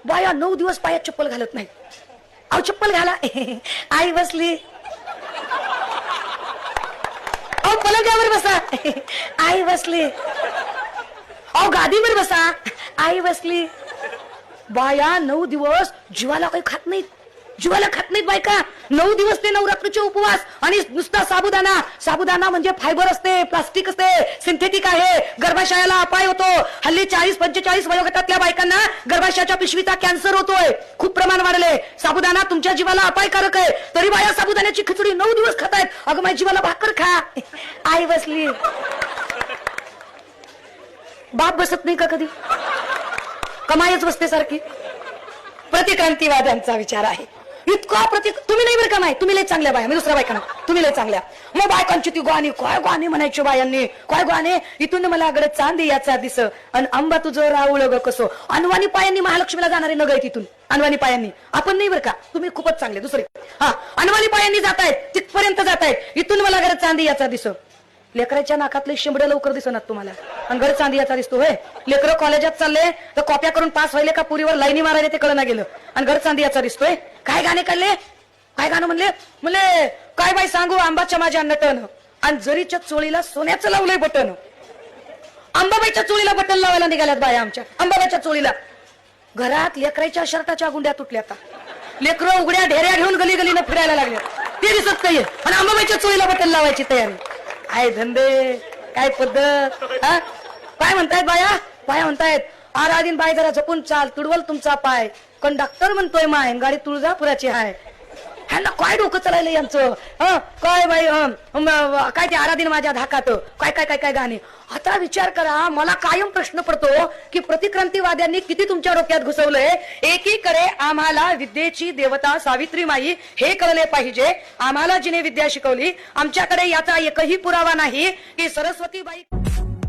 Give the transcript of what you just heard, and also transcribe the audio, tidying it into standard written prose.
बाया 9 दिवस पायात चप्पल घालत नाही. अहो चप्पल घाला. आई बसली. अहो पलंगावर बसा. आई बसली. अहो गादीवर बसा. आई बसली. बाया 9 दिवस जीवाला काही खात नाहीत. जीवाला खात नाहीत बायका. 9 दिवस ते नवरात्रीचे उपवास आणि नुसता साबुदाणा. साबुदाणा म्हणजे फायबर असते, प्लास्टिक असते, सिंथेटिक आहे. गर्भाशयाला अपाय होतो. हल्ली 40-45 वयोगटातल्या बायकांना गर्भाशयाच्या पिशवीचा कॅन्सर होतोय. खूप प्रमाण वाढले. साबुदाणा तुमच्या जीवाला अपायकारक आहे. तरी बाया साबुदाण्याची खिचडी 9 दिवस खातायत. अगं माझ्या जीवाला भाकर खा. आई बसली. बाप बसत नाही का कधी? कमाईच बसते सारखी. प्रतिक्रांतीवाद्यांचा विचार आहे इतका तुम्ही नाही बरं का? नाही तुम्ही लय चांगल्या बाया. मी दुसऱ्या बायकांना तुम्ही लय चांगल्या. मग बायकांची ती गाणी काय गाणी म्हणायची बायांनी. काय गाणे. इथून मला गड चांदी याचा दिस अन आंबा तुझं राऊळ ग कसो. अनवाणी पायांनी महालक्ष्मीला जाणारे नग आहे तिथून. अनवाणी पायांनी. आपण नाही बरं का? तुम्ही खूपच चांगले. दुसरे हा अनवाणी पायांनी जातायत तिथपर्यंत जातायत. इथून मला गड चांदी याचा दिस. लेकराच्या नाकातले शिंबड लवकर दिसणार तुम्हाला आणि गड चांदी याचा दिसतो. होय लेकरं कॉलेजात चालले तर कॉप्या करून पास व्हायले का पुरीवर लाईनी मारायला ते कळना गेलं आणि गड चांदी याचा दिसतोय. काय गाणे काढले. काय गाणं म्हणले काय बाई सांगू आंबाच्या माझ्या नटन आणि जरीच्या चोळीला सोन्याचं लावलंय बटन. अंबाबाईच्या चोळीला बटन लावायला निघाल्यात बाया आमच्या. अंबाबाईच्या चोळीला. घरात लेकराच्या शर्टाच्या गुंड्या तुटल्या. आता लेकरं उघड्या ढेऱ्या घेऊन गली गलीनं फिरायला लागल्या. ते दिसत नाहीये आणि अंबाबाईच्या चोळीला बटन लावायची तयारी. काय धंदे काय पद्धत. काय म्हणतायत बाया. बाया म्हणतायत आराधीन बाई जरा जपून चाल तुडवल तुमचा पाय. कंडक्टर म्हणतोय माय गाडी तुळजापुराची हाय. ह्यांना काय डोकं चालायलं यांचं. काय बाई काय ते आराधीन माझ्या धाकात. काय काय काय काय गाणे. आता विचार करा. मला कायम प्रश्न पडतो की प्रतिक्रांतीवाद्यांनी किती तुमच्या डोक्यात घुसवलंय. एकीकडे आम्हाला विद्येची देवता सावित्री माई हे कळले पाहिजे. आम्हाला जिने विद्या शिकवली आमच्याकडे याचा एकही पुरावा नाही की सरस्वती बाई